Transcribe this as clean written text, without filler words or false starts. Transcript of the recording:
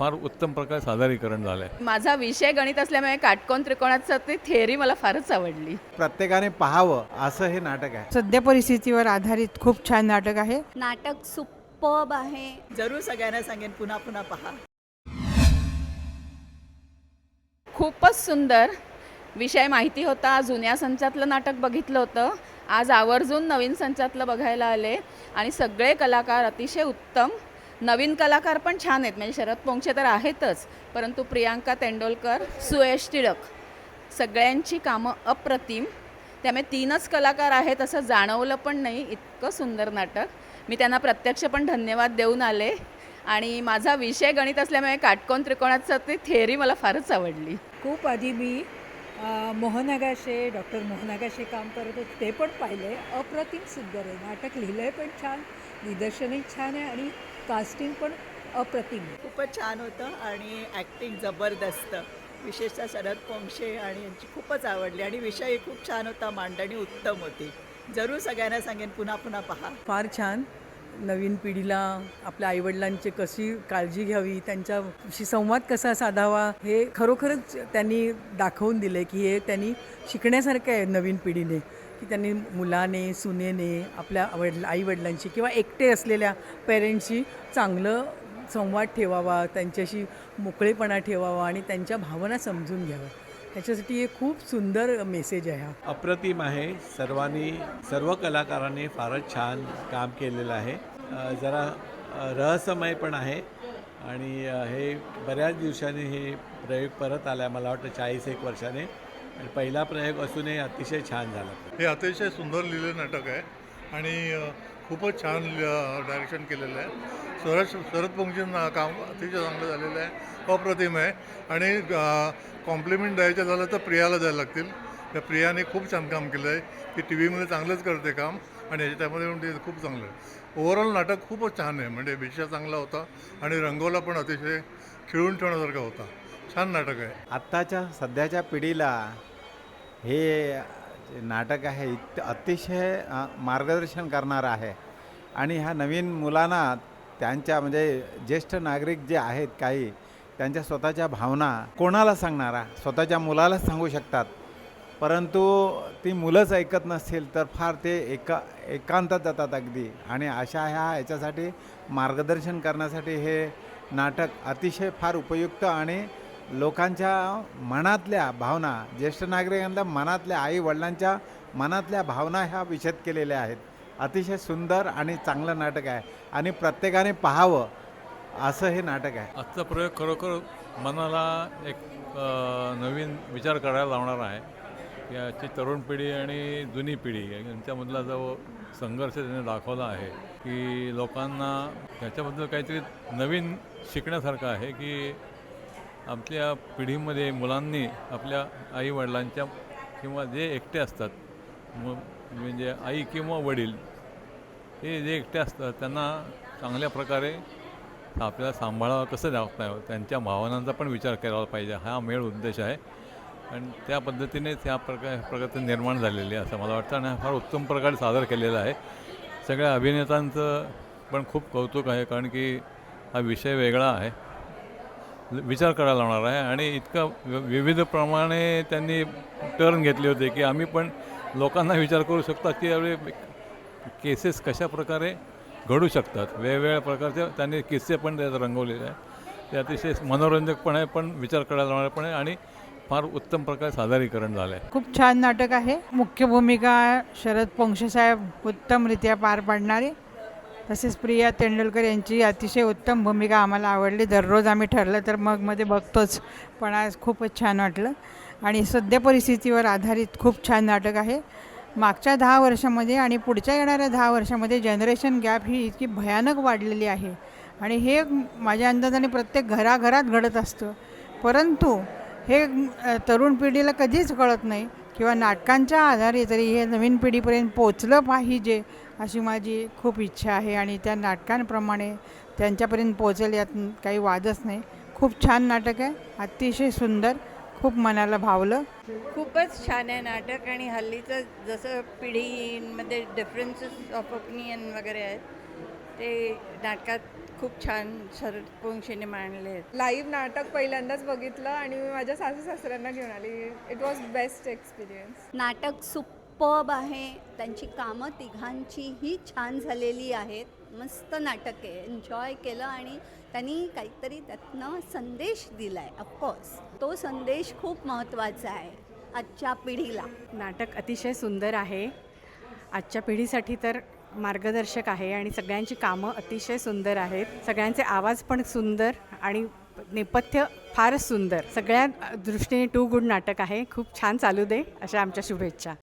फार उत्तम प्रकारे सादरीकरण झालं आहे. माझा विषय गणित असल्यामुळे काटकोन त्रिकोणाचं ती थिअरी मला फारच आवडली. प्रत्येकाने पाहावं असं हे नाटक आहे. सद्य परिस्थितीवर आधारित खूप छान नाटक आहे. नाटक सुपर्ब आहे. जरूर सगळ्यांना सांगेन पुन्हा पुन्हा पहा. खूपच सुंदर विषय माहिती होता. जुन्या संचातलं नाटक बघितलं होतं, आज आवर्जून नवीन संचातलं बघायला आले आणि सगळे कलाकार अतिशय उत्तम. नवीन कलाकार पण छान आहेत, म्हणजे शरद पोंक्षे तर आहेतच, परंतु प्रियांका तेंडोलकर, सुयश टिळक सगळ्यांची कामं अप्रतिम. त्यामुळे 3च कलाकार आहेत असं जाणवलं पण नाही. इतकं सुंदर नाटक. मी त्यांना प्रत्यक्ष पण धन्यवाद देऊन आले. आणि माझा विषय गणित असल्यामुळे काटकोन त्रिकोणाचं ती थिअरी मला फारच आवडली. खूप आधी मी मोहन आगाशे डॉक्टर मोहन आगाशे काम करत होते, ते पण पाहिले. अप्रतिम सुंदर आहे नाटक. लिहिलं आहे पण छान, दिग्दर्शनही छान आहे आणि कास्टिंग पण अप्रतिम आहे. खूपच छान होतं आणि ॲक्टिंग जबरदस्त. विशेषतः शरद पोंक्षे आणि यांची खूपच आवडली आणि विषय खूप छान होता. मांडणी उत्तम होती. जरूर सगळ्यांना सांगेन पुन्हा पुन्हा पहा. फार छान. नवीन पिढीला आपल्या आईवडिलांची कशी काळजी घ्यावी, त्यांच्याशी संवाद कसा साधावा, हे खरोखरच त्यांनी दाखवून दिले की हे त्यांनी शिकण्यासारखं आहे नवीन पिढीने, की त्यांनी मुलाने सुनेने आपल्या आईवडिलांशी किंवा एकटे असलेल्या पेरेंट्सशी चांगलं संवाद ठेवावा, त्यांच्याशी मोकळेपणा ठेवावा आणि त्यांच्या भावना समजून घ्याव्या. ह्याच्यासाठी हे खूप सुंदर मेसेज आहे हा. अप्रतिम आहे. सर्व कलाकारांनी फारच छान काम केलेलं आहे. जरा रहस्यमय पण आहे आणि हे बऱ्याच दिवसांनी हे प्रयोग परत आला आहे. मला वाटतं 40-1 वर्षाने, आणि पहिला प्रयोग असूनही अतिशय छान झाला. हे अतिशय सुंदर लिहिलेलं नाटक आहे आणि खूपच छान डायरेक्शन केलेलं आहे. शरद पोंक्षेंचं काम अतिशय चांगलं झालेलं आहे, अप्रतिम आहे. आणि कॉम्प्लिमेंट द्यायचं झालं तर प्रियाला द्यायला लागतील. त्या प्रियाने खूप छान काम केलं आहे. ती टी व्हीमध्ये चांगलंच करते काम आणि त्यामध्ये पण ते खूप चांगलं आहे. ओव्हरऑल नाटक खूपच छान आहे. म्हणजे विषय चांगला होता आणि रंगवला पण अतिशय खिळून ठेवण्यासारखा होता. छान नाटक आहे. आत्ताच्या सध्याच्या पिढीला हे नाटक आहे अतिशय मार्गदर्शन करणारं आहे. आणि ह्या नवीन मुलांना त्यांच्या म्हणजे ज्येष्ठ नागरिक जे आहेत काही, त्यांच्या स्वतःच्या भावना कोणाला सांगणारा, स्वतःच्या मुलालाच सांगू शकतात, परंतु ती मुलंच ऐकत नसतील तर फार ते एकांतात जातात अगदी. आणि अशा ह्याच्यासाठी मार्गदर्शन करण्यासाठी हे नाटक अतिशय फार उपयुक्त आणि लोकांच्या मनातल्या भावना, ज्येष्ठ नागरिकांच्या मनातल्या, आई वडिलांच्या मनातल्या भावना ह्या विशद केलेल्या आहेत. अतिशय सुंदर आणि चांगलं नाटक आहे आणि प्रत्येकाने पाहावं असं हे नाटक आहे. आजचा प्रयोग खरोखर मनाला एक नवीन विचार करायला लावणार आहे. याची तरुण पिढी आणि जुनी पिढी यांच्यामधला जो संघर्ष त्याने दाखवला आहे, की लोकांना त्याच्याबद्दल काहीतरी नवीन शिकण्यासारखं आहे, की आपल्या पिढीमध्ये मुलांनी आपल्या आईवडिलांच्या किंवा जे एकटे असतात, म्हणजे आई किंवा वडील, हे जे एकटे असतात त्यांना चांगल्या प्रकारे आपल्याला सांभाळावं कसं जात नाही, त्यांच्या भावनांचा पण विचार करायला पाहिजे. हा मेळ उद्देश आहे आणि त्या पद्धतीने त्या प्रकारचं निर्माण झालेले आहे असं मला वाटतं. आणि फार उत्तम प्रकारे सादर केलेला आहे. सगळ्या अभिनेत्यांचं पण खूप कौतुक आहे, कारण की हा विषय वेगळा आहे, विचार करायला लावणार आहे. आणि इतकं विविध प्रमाणे त्यांनी टर्न घेतले होते की आम्ही पण लोकांना विचार करू शकतात की यावेळी केसेस कशा प्रकारे घडू शकतात. वेगवेगळ्या प्रकारचे त्यांनी किस्से पण त्यात रंगवलेले आहे. ते अतिशय मनोरंजक पण आहे, पण विचार करायला लावणार पण आहे आणि फार उत्तम प्रकारे सादरीकरण झालं आहे. खूप छान नाटक आहे. मुख्य भूमिका शरद पोंक्षे साहेब उत्तमरित्या पार पाडणारे, तसेच प्रिया तेंडुलकर यांची अतिशय उत्तम भूमिका आम्हाला आवडली. दररोज आम्ही ठरलं तर मगमध्ये बघतोच, पण आज खूपच छान वाटलं. आणि सद्य परिस्थितीवर आधारित खूप छान नाटक आहे. मागच्या 10 वर्षामध्ये आणि पुढच्या येणाऱ्या 10 वर्षामध्ये जनरेशन गॅप ही इतकी भयानक वाढलेली आहे आणि हे माझ्या अंदाजाने प्रत्येक घराघरात घडत असतं, परंतु हे तरुण पिढीला कधीच कळत नाही किंवा नाटकांच्या आधारे तरी हे नवीन पिढीपर्यंत पोचलं पाहिजे अशी माझी खूप इच्छा आहे. आणि त्या नाटकांप्रमाणे त्यांच्यापर्यंत पोचेल यात काही वादच नाही. खूप छान नाटक आहे, अतिशय सुंदर, खूप मनाला भावलं. खूपच छान आहे नाटक. आणि हल्लीचं जसं पिढींमध्ये डिफरन्सेस ऑफ ओपिनियन वगैरे आहेत ते नाटकात खूप छान शरद पोंक्षेने मांडले. लाईव्ह नाटक पहिल्यांदाच बघितलं आणि मी माझ्या सासू सासऱ्यांना घेऊन आली. It was best experience. नाटक सुपर्ब आहे. त्यांची कामं तिघांचीही छान झालेली आहेत. मस्त नाटक आहे. एन्जॉय केलं आणि त्यांनी काहीतरी त्यातनं संदेश दिला आहे. ऑफकोर्स तो संदेश खूप महत्त्वाचा आहे आजच्या पिढीला. नाटक अतिशय सुंदर आहे. आजच्या पिढीसाठी तर मार्गदर्शक आहे आणि सगळ्यांची कामं अतिशय सुंदर आहेत. सगळ्यांचे आवाज पण सुंदर आणि नेपथ्य फारच सुंदर. सगळ्या दृष्टीने टू गुड नाटक आहे. खूप छान चालू दे अशा आमच्या शुभेच्छा.